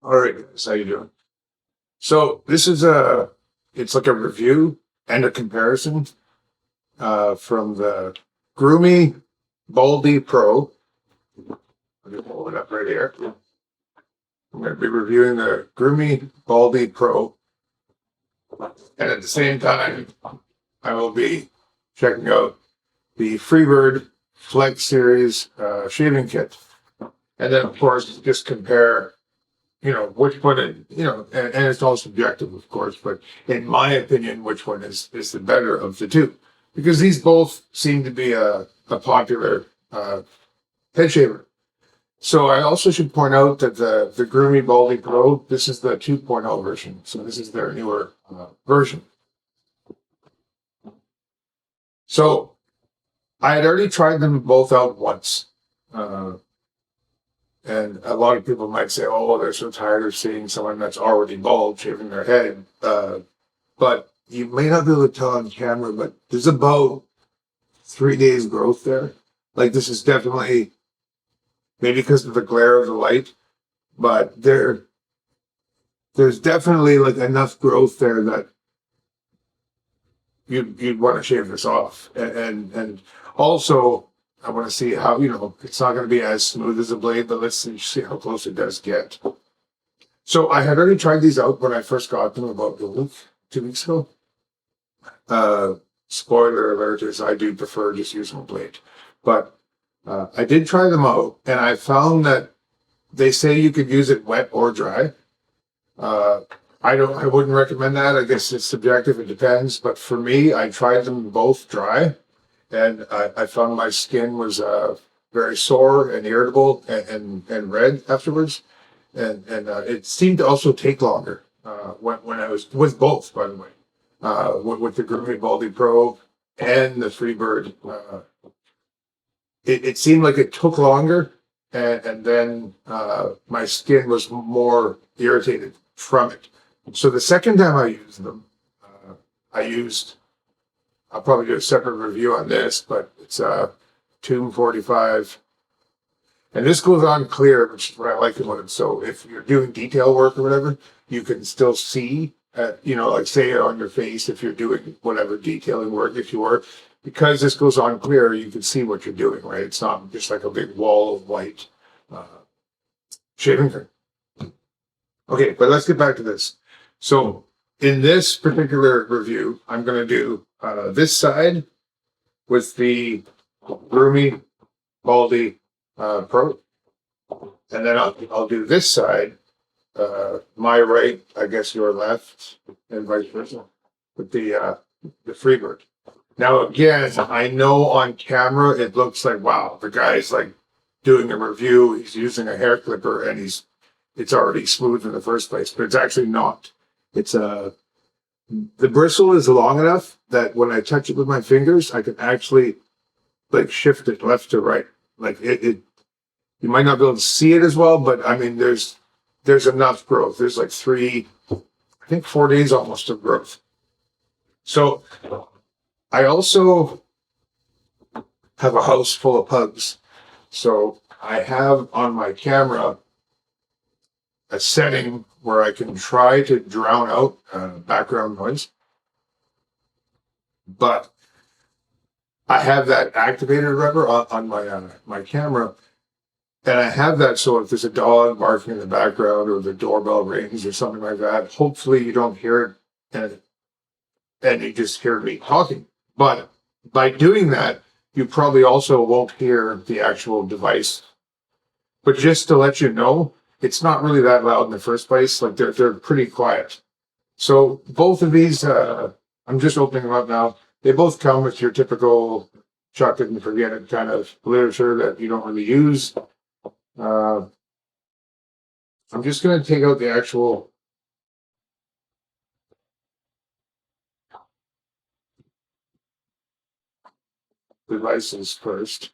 All right, guys, how you doing? So this is it's like a review and a comparison from the Groomie BaldiePro. Let me pull it up right here. I'm going to be reviewing the Groomie BaldiePro, and at the same time, I will be checking out the Freebird Flex Series shaving kit, and then of course just compare which one, and it's all subjective, of course, but in my opinion, which one is the better of the two? Because these both seem to be a popular head shaver. So I also should point out that the Groomie BaldiePro, this is the 2.0 version. So this is their newer version. So I had already tried them both out once. And a lot of people might say, oh, they're so tired of seeing someone that's already bald shaving their head. But you may not be able to tell on camera, but there's about 3 days growth there. Like, this is definitely, maybe because of the glare of the light, but there's definitely like enough growth there that you'd want to shave this off. And also, I want to see how, it's not going to be as smooth as a blade, but let's see how close it does get. So I had already tried these out when I first got them about 2 weeks ago. Spoiler alert is I do prefer just using a blade. But I did try them out, and I found that they say you could use it wet or dry. I wouldn't recommend that. I guess it's subjective, it depends. But for me, I tried them both dry, and I found my skin was very sore and irritable and red afterwards. And it seemed to also take longer when I was with both, by the way, with the Groomie BaldiePro and the Freebird. It seemed like it took longer, and then my skin was more irritated from it. So the second time I used them, I'll probably do a separate review on this, but it's Tomb 45. And this goes on clear, which is what I like about it. So if you're doing detail work or whatever, you can still see, like say on your face, if you're doing whatever detailing work, if you were, because this goes on clear, you can see what you're doing, right? It's not just like a big wall of white shaving cream. Okay, but let's get back to this. So in this particular review, I'm going to do this side with the Groomie BaldiePro, and then I'll do this side, my right, I guess your left, and vice versa, with the Freebird. Now again, I know on camera it looks like, wow, the guy's like doing a review, he's using a hair clipper, and it's already smooth in the first place, but it's actually not. It's the bristle is long enough that when I touch it with my fingers, I can actually like shift it left to right. Like it you might not be able to see it as well, but I mean, there's enough growth. There's like 4 days almost of growth. So I also have a house full of pugs. So I have on my camera a setting where I can try to drown out background noise. But I have that activated rubber on my camera. And I have that so if there's a dog barking in the background or the doorbell rings or something like that, hopefully you don't hear it and you just hear me talking. But by doing that, you probably also won't hear the actual device. But just to let you know, it's not really that loud in the first place. Like they're pretty quiet. So both of these, I'm just opening them up now. They both come with your typical chuck it and forget it kind of literature that you don't really use. I'm just going to take out the actual devices first.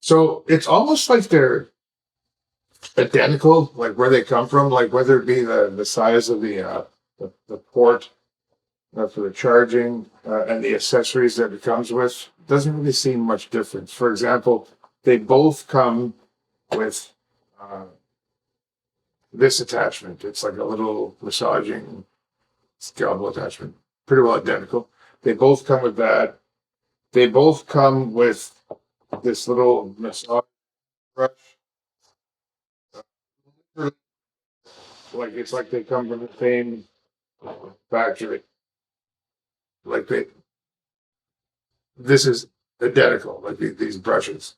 So it's almost like they're identical, like where they come from, like whether it be the size of the port for the charging and the accessories that it comes with, doesn't really seem much different. For example, they both come with this attachment. It's like a little massaging scalpel attachment, pretty well identical. They both come with that. They both come with this little massage brush. Like it's like they come from the same factory. Like this is identical. Like these brushes,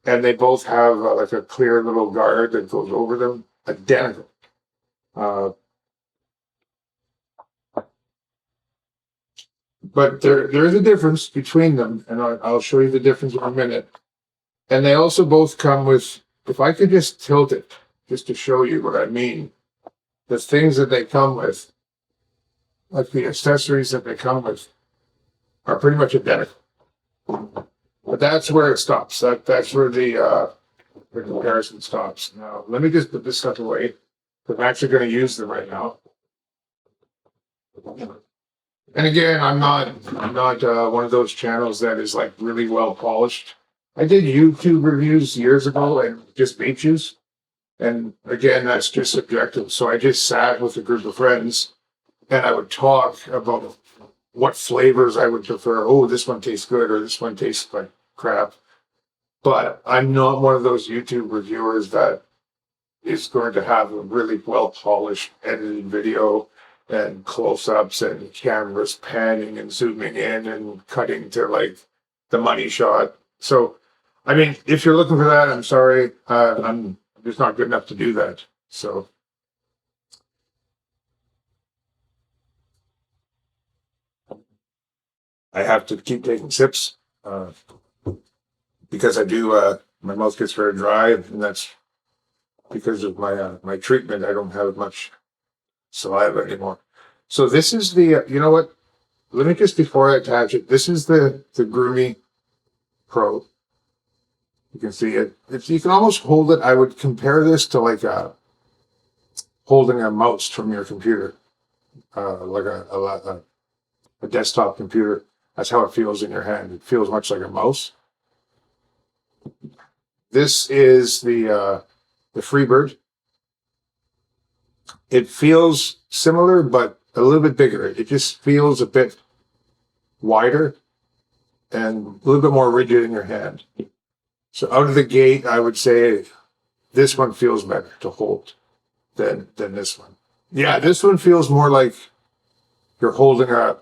and they both have like a clear little guard that goes over them. Identical. But there is a difference between them, and I'll show you the difference in a minute. And they also both come with, if I could just tilt it, just to show you what I mean, the things that they come with, like the accessories that they come with, are pretty much identical. But that's where it stops. That's where the comparison stops. Now, let me just put this stuff away, because I'm actually going to use them right now. And again, I'm not one of those channels that is like really well polished. I did YouTube reviews years ago and just vape juice. And again, that's just subjective. So I just sat with a group of friends and I would talk about what flavors I would prefer. Oh, this one tastes good, or this one tastes like crap. But I'm not one of those YouTube reviewers that is going to have a really well polished edited video and close-ups and cameras panning and zooming in and cutting to like the money shot. So, I mean, if you're looking for that, I'm sorry. I'm just not good enough to do that. So, I have to keep taking sips because I do. My mouth gets very dry, and that's because of my treatment. I don't have much saliva anymore. So this is the. You know what? Let me just, before I attach it, this is the Groomie Pro. You can see it. You can almost hold it. I would compare this to like holding a mouse from your computer, like a desktop computer. That's how it feels in your hand. It feels much like a mouse. This is the Freebird. It feels similar, but a little bit bigger. It just feels a bit wider and a little bit more rigid in your hand. So out of the gate, I would say this one feels better to hold than this one. Yeah, this one feels more like you're holding a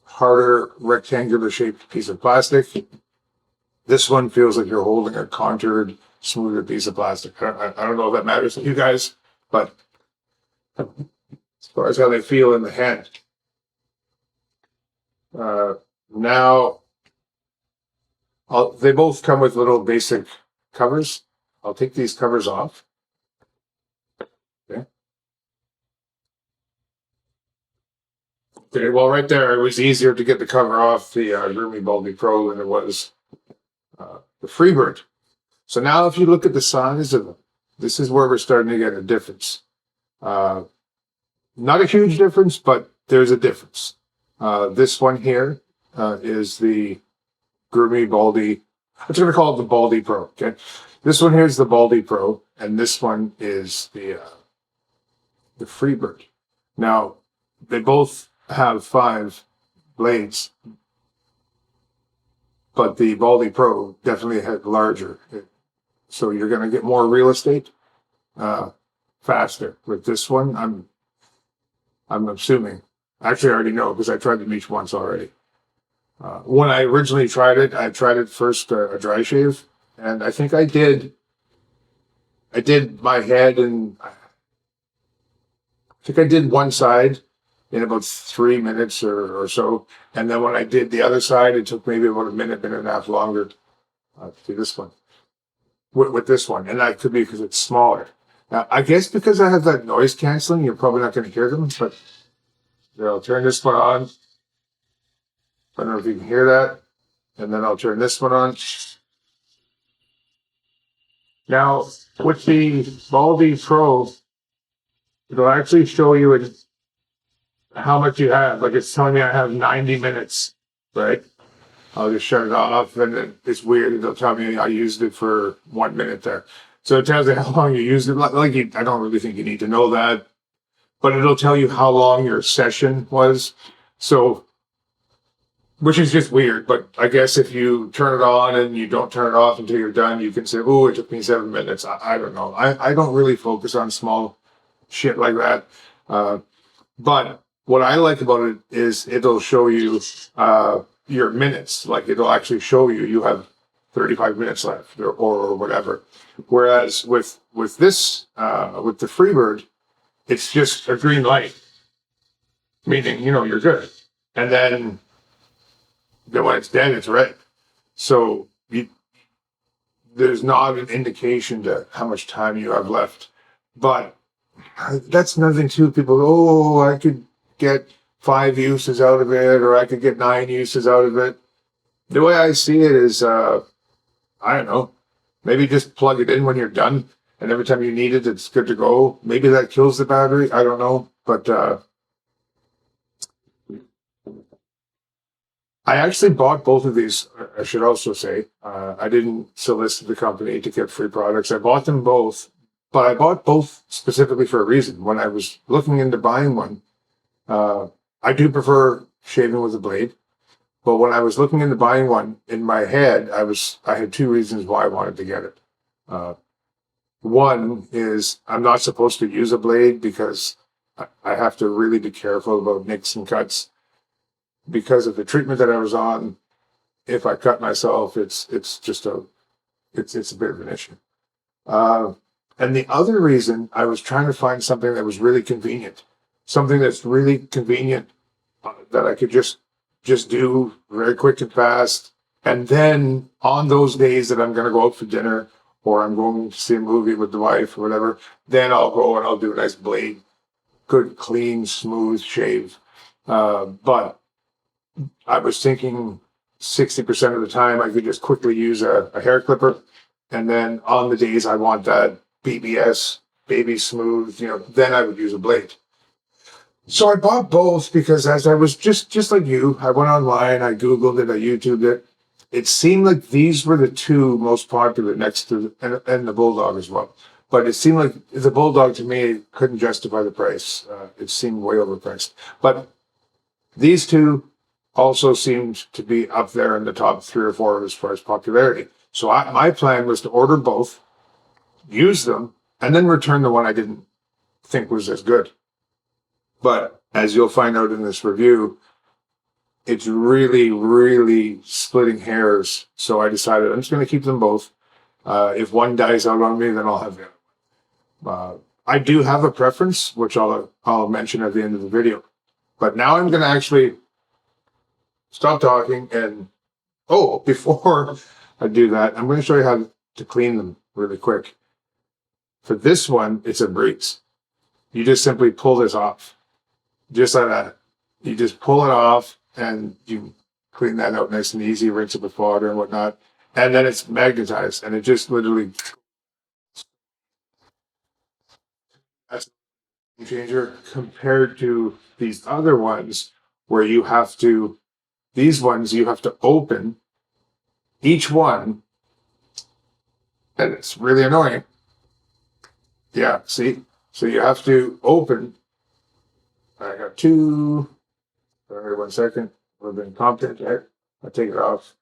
harder rectangular shaped piece of plastic. This one feels like you're holding a contoured, smoother piece of plastic. I don't know if that matters to you guys, but as far as how they feel in the hand. Now, they both come with little basic covers. I'll take these covers off. Okay. Okay, well, right there, it was easier to get the cover off the Groomie BaldiePro than it was the Freebird. So now if you look at the size of them, this is where we're starting to get a difference. Not a huge difference, but there's a difference. This one here is the Groomie Baldie. I'm just going to call it the BaldiePro. Okay, this one here is the BaldiePro, and this one is the Freebird. Now they both have 5 blades, but the BaldiePro definitely had larger. So you're going to get more real estate faster with this one. I'm assuming. Actually, I already know because I tried them each once already. When I originally tried it first a dry shave, and I think I did my head, and I think I did one side in about 3 minutes or so, and then when I did the other side, it took maybe about a minute and a half longer to do this one. With this one, and that could be because it's smaller. Now, I guess because I have that noise canceling, you're probably not going to hear them, but here, I'll turn this one on. I don't know if you can hear that. And then I'll turn this one on. Now, with the BaldiePro, it'll actually show you how much you have. Like it's telling me I have 90 minutes, right? I'll just shut it off, and then it's weird. It'll tell me I used it for 1 minute there. So it tells you how long you used it. I don't really think you need to know that, but it'll tell you how long your session was. So, which is just weird. But I guess if you turn it on and you don't turn it off until you're done, you can say, "Oh, it took me 7 minutes." I don't know. I don't really focus on small shit like that. But what I like about it is it'll show you your minutes. Like it'll actually show you have 35 minutes left or whatever. Whereas with this with the Freebird, it's just a green light, meaning you're good. And then when it's dead, it's red. So there's not an indication to how much time you have left. But that's nothing too. People go, oh, I could get 5 uses out of it, or I could get 9 uses out of it. The way I see it is, I don't know, maybe just plug it in when you're done, and every time you need it, it's good to go. Maybe that kills the battery. I don't know. But I actually bought both of these, I should also say. I didn't solicit the company to get free products. I bought them both, but I bought both specifically for a reason. When I was looking into buying one, I do prefer shaving with a blade, but when I was looking into buying one, in my head, I had 2 reasons why I wanted to get it. One is I'm not supposed to use a blade because I have to really be careful about nicks and cuts. Because of the treatment that I was on, if I cut myself, it's just a bit of an issue. And the other reason, I was trying to find something that was really convenient, something that's really convenient that I could just do very quick and fast. And then on those days that I'm going to go out for dinner or I'm going to see a movie with the wife or whatever, then I'll go and I'll do a nice blade, good, clean, smooth shave. But I was thinking 60% of the time I could just quickly use a hair clipper. And then on the days I want that BBS, baby smooth, then I would use a blade. So I bought both because as I was just like you, I went online, I Googled it, I YouTubed it. It seemed like these were the 2 most popular next to, and the Bulldog as well. But it seemed like the Bulldog to me couldn't justify the price. It seemed way overpriced. But these 2 also seemed to be up there in the top 3 or 4 as far as popularity. So my plan was to order both, use them, and then return the one I didn't think was as good. But as you'll find out in this review, it's really, really splitting hairs. So I decided I'm just going to keep them both. If one dies out on me, then I'll have the other. I do have a preference, which I'll mention at the end of the video. But now I'm going to actually stop talking and, before I do that, I'm going to show you how to clean them really quick. For this one, it's a breeze. You just simply pull this off. Just like that. You just pull it off and you clean that out nice and easy, rinse it with water and whatnot. And then it's magnetized and it just literally, that's a game changer compared to these other ones where these ones you have to open each one, and it's really annoying. Yeah, see? So you have to open. I got 2. Sorry, 1 second. A little bit incompetent there. I'll take it off.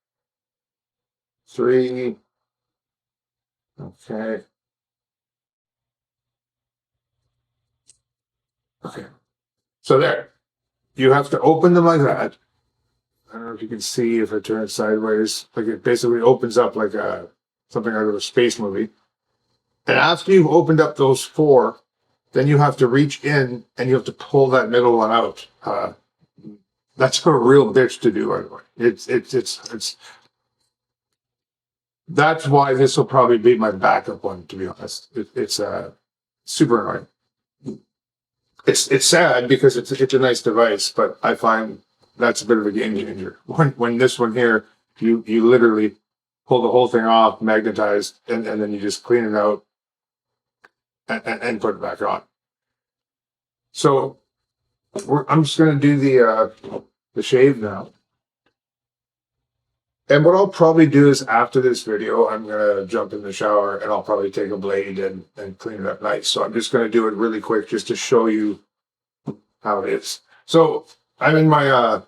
3. Okay. Okay. So there. You have to open them like that. I don't know if you can see if I turn it sideways. Like it basically opens up like something out of a space movie. And after you've opened up those 4, then you have to reach in and you have to pull that middle one out. That's a real bitch to do, by the way. It's that's why this will probably be my backup one, to be honest. It's super annoying. It's sad because it's a nice device, but I find that's a bit of a game changer. When this one here, you literally pull the whole thing off, magnetized, and then you just clean it out and put it back on. So I'm just going to do the shave now. And what I'll probably do is after this video, I'm gonna jump in the shower and I'll probably take a blade and clean it up nice. So I'm just gonna do it really quick just to show you how it is. So I'm in my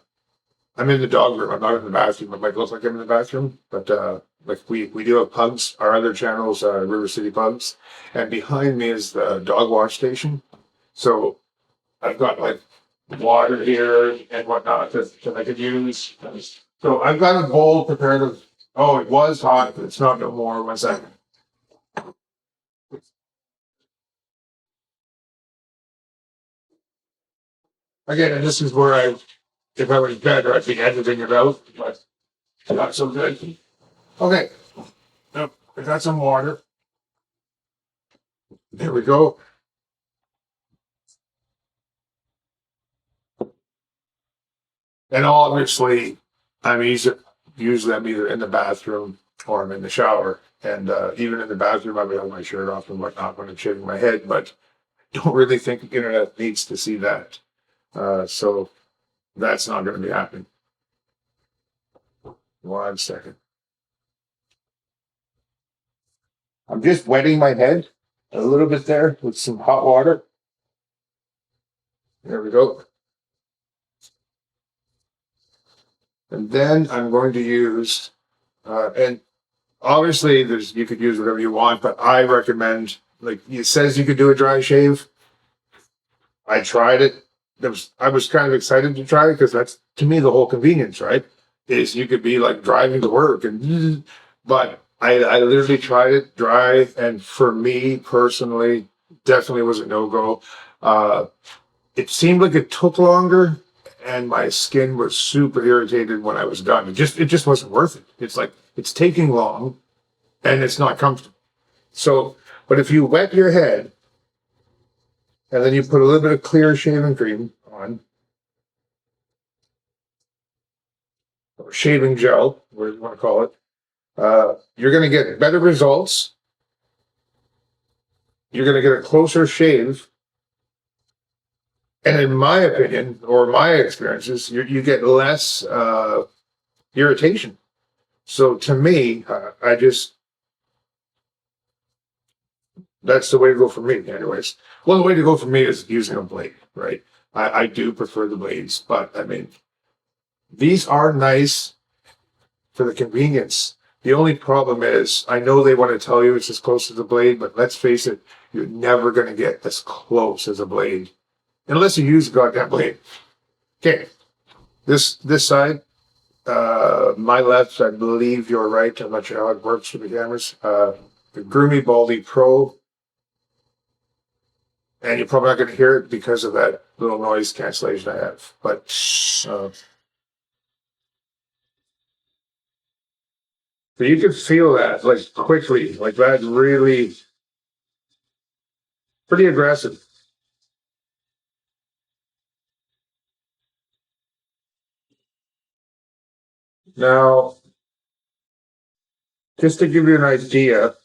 I'm in the dog room. I'm not in the bathroom. It might look like I'm in the bathroom, but like we do have pugs. Our other channels, River City Pugs, and behind me is the dog wash station. So I've got like water here and whatnot that I could use. So I've got a bowl prepared of. Oh, it was hot, but it's not no more. 1 second. Again, and this is where if I was better, I'd be editing it out, but not so good. Okay, now I got some water. There we go. And obviously, I'm usually I'm either in the bathroom or I'm in the shower. And even in the bathroom, I'll have my shirt off and whatnot when I'm shaving my head. But don't really think the internet needs to see that. So that's not going to be happening. 1 second. I'm just wetting my head a little bit there with some hot water. There we go. And then I'm going to use, and obviously you could use whatever you want, but I recommend, like it says you could do a dry shave. I tried it. I was kind of excited to try it because that's to me the whole convenience, right? Is you could be like driving to work and, but I literally tried it dry, and for me personally, definitely was a no go. Uh, it seemed like it took longer, and my skin was super irritated when I was done. It just wasn't worth it. It's like it's taking long, and it's not comfortable. So, but if you wet your head and then you put a little bit of clear shaving cream on, or shaving gel, whatever you want to call it, you're going to get better results. You're going to get a closer shave. And in my opinion, or my experiences, you get less irritation. So to me, that's the way to go for me, anyways. Well, the way to go for me is using a blade, right? I do prefer the blades, but I mean, these are nice for the convenience. The only problem is, I know they want to tell you it's as close as a blade, but let's face it, you're never going to get as close as a blade unless you use a goddamn blade. Okay, this side, my left, I believe you're right. I'm not sure how it works with the cameras. The Groomie BaldiePro, and you're probably not going to hear it because of that little noise cancellation I have. But so you can feel that like quickly, like that really pretty aggressive. Now, just to give you an idea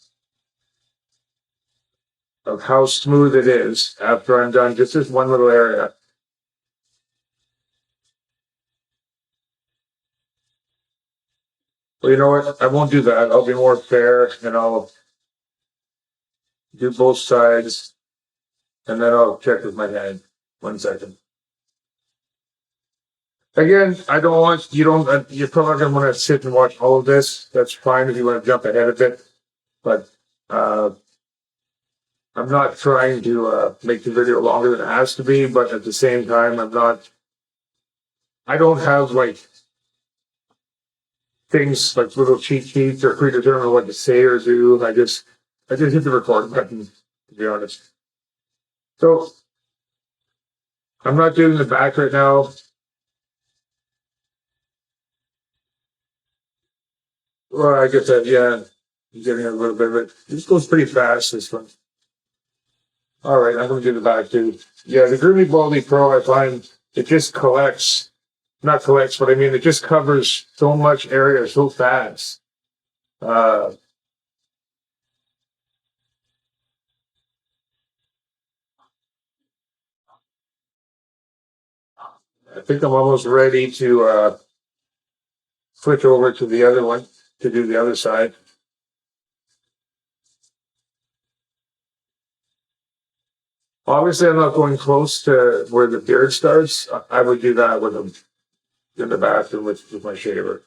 of how smooth it is after I'm done just this one little area. Well, you know what? I won't do that. I'll be more fair and I'll do both sides and then I'll check with my hand. 1 second. Again, I don't want you don't. You're probably not going to want to sit and watch all of this. That's fine if you want to jump ahead a bit, but uh, I'm not trying to make the video longer than it has to be. But at the same time, I'm not. I don't have like things like little cheat sheets or predetermine what to say or do. I just hit the record button, to be honest. So I'm not doing the back right now. Well, I guess that, yeah, I'm getting a little bit of it. This goes pretty fast, this one. All right, I'm going to do the back too. Yeah, the Groomie BaldiePro, I find it just collects, not collects, but I mean, it just covers so much area so fast. Uh, I think I'm almost ready to switch over to the other one to do the other side. Obviously, I'm not going close to where the beard starts. I would do that with them in the bathroom with my shaver.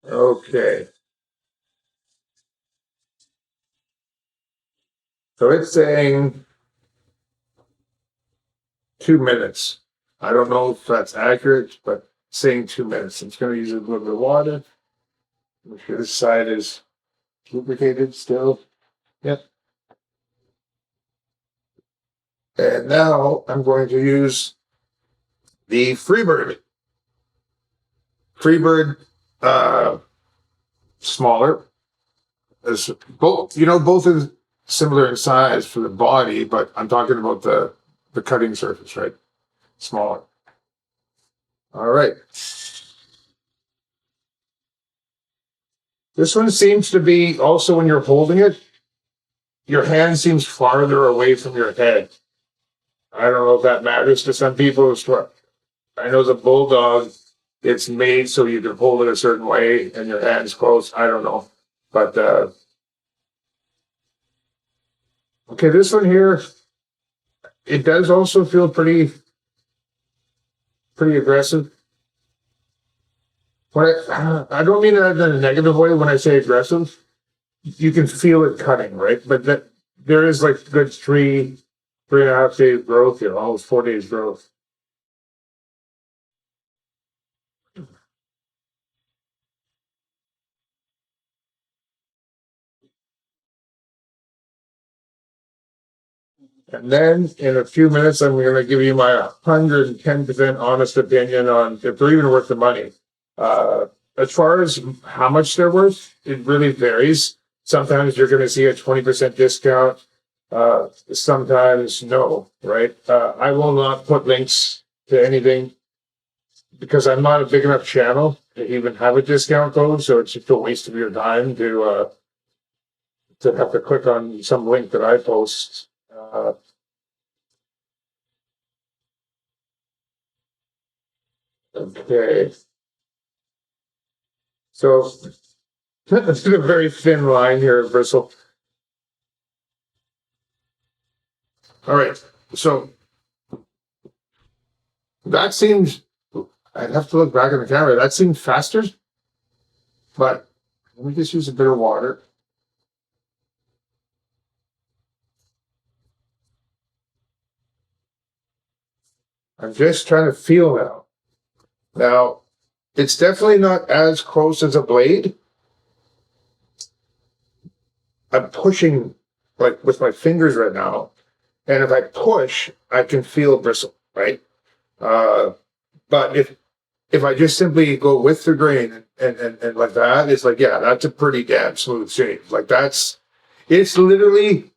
Okay. So it's saying 2 minutes. I don't know if that's accurate, but it's saying 2 minutes. I'm just going to use a little bit of water. Make sure this side is lubricated still. Yep. And now I'm going to use the Freebird. Freebird, smaller. As both, both are similar in size for the body, but I'm talking about the cutting surface, right? Smaller. All right. This one seems to be also when you're holding it, your hand seems farther away from your head. I don't know if that matters to some people. I know the bulldog, it's made so you can hold it a certain way and your hand's close. I don't know. But okay, this one here, it does also feel pretty aggressive. I don't mean that in a negative way when I say aggressive. You can feel it cutting, right? But there is like good 3.5 days growth here, almost 4 days growth. And then in a few minutes, I'm going to give you my 110% honest opinion on if they're even worth the money. As far as how much they're worth, it really varies. Sometimes you're going to see a 20% discount. Sometimes no, right? I will not put links to anything because I'm not a big enough channel to even have a discount code. So it's just a waste of your time to have to click on some link that I post. Okay. So this is a very thin line here, bristle. All right. So that seems, I'd have to look back at the camera. That seems faster, but let me just use a bit of water. I'm just trying to feel now. Now, it's definitely not as close as a blade. I'm pushing like with my fingers right now. And if I push, I can feel a bristle, right? But if I just simply go with the grain and like that, it's like, yeah, that's a pretty damn smooth shave. Like it's literally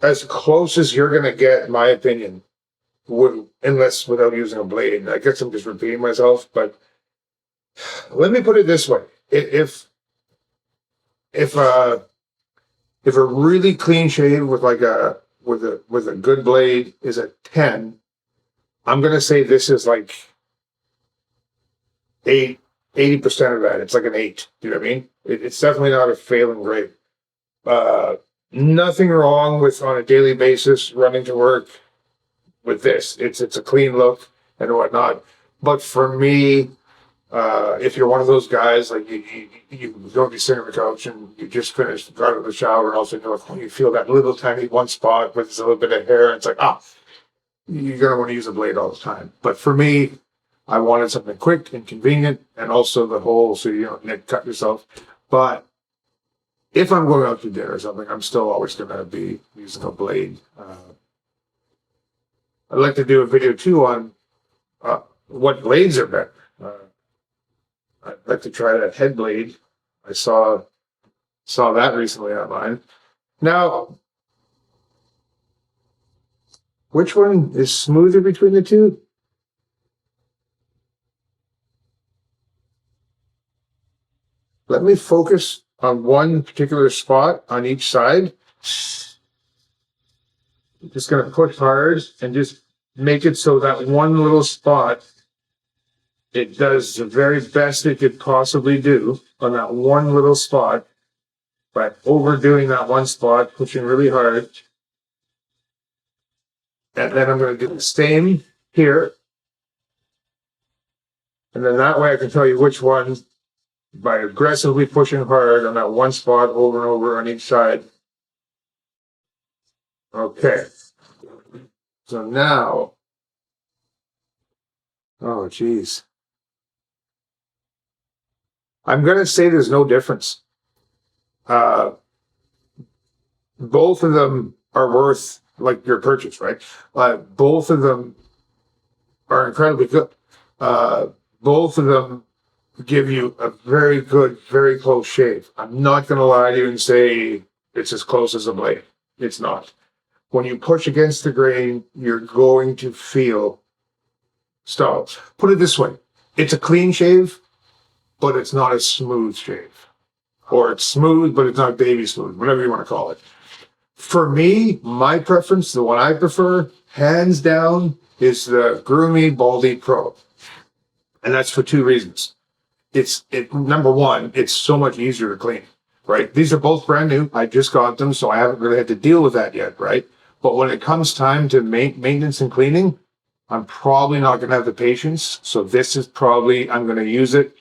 as close as you're going to get, in my opinion, unless without using a blade. I guess I'm just repeating myself, but let me put it this way. If a really clean shave with like with a good blade is a 10, I'm going to say this is like 80% of that. It's like an 8. Do you know what I mean? It's definitely not a failing grade. Nothing wrong with on a daily basis running to work with this. It's a clean look and whatnot. But for me, if you're one of those guys like you don't be sitting on the couch and you just finished, got out of the shower, and also you feel that little tiny one spot with a little bit of hair, and it's like you're gonna want to use a blade all the time. But for me, I wanted something quick and convenient, and also the hole so you don't cut yourself. But if I'm going out to dinner or something, I'm still always going to be using a blade. I'd like to do a video too on what blades are better. I'd like to try that head blade. I saw that recently online. Now, which one is smoother between the two? Let me focus on one particular spot on each side. Just going to push hard and just make it so that one little spot, it does the very best it could possibly do on that one little spot by overdoing that one spot, pushing really hard. And then I'm going to do the same here. And then that way I can tell you which one by aggressively pushing hard on that one spot over and over on each side. Okay. So now, oh geez. I'm going to say there's no difference. Both of them are worth like your purchase, right? Both of them are incredibly good. Both of them give you a very good, very close shave. I'm not going to lie to you and say it's as close as a blade. It's not. When you push against the grain, you're going to feel stalls. Put it this way. It's a clean shave, but it's not a smooth shave. Or it's smooth, but it's not baby smooth, whatever you want to call it. For me, my preference, the one I prefer, hands down, is the Groomie BaldiePro. And that's for two reasons. Number one, it's so much easier to clean, right? These are both brand new. I just got them, so I haven't really had to deal with that yet, right? But when it comes time to maintenance and cleaning, I'm probably not going to have the patience. So this is probably, I'm going to use it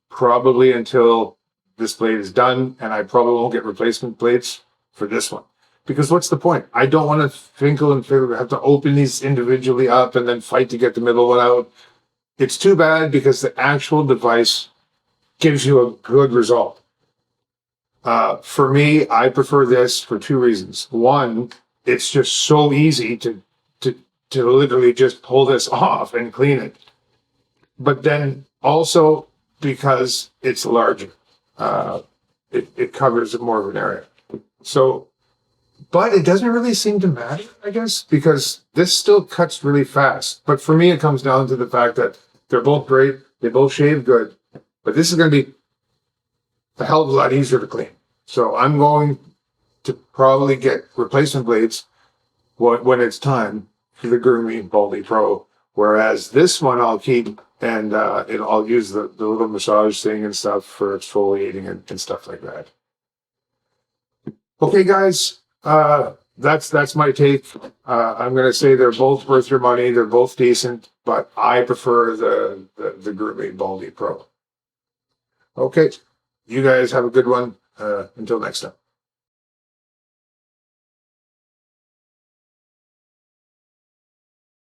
probably until this blade is done, and I probably won't get replacement blades for this one. Because what's the point? I don't want to finkle and have to open these individually up and then fight to get the middle one out. It's too bad because the actual device gives you a good result. For me, I prefer this for two reasons. One, it's just so easy to literally just pull this off and clean it. But then also because it's larger, it covers more of an area. So, but it doesn't really seem to matter, I guess, because this still cuts really fast. But for me, it comes down to the fact that they're both great. They both shave good. But this is going to be a hell of a lot easier to clean. So I'm going to probably get replacement blades when it's time for the Groomie BaldiePro. Whereas this one I'll keep and I'll use the little massage thing and stuff for exfoliating and stuff like that. Okay, guys, that's my take. I'm going to say they're both worth your money. They're both decent, but I prefer the Groomie BaldiePro. Okay, you guys have a good one. Until next time.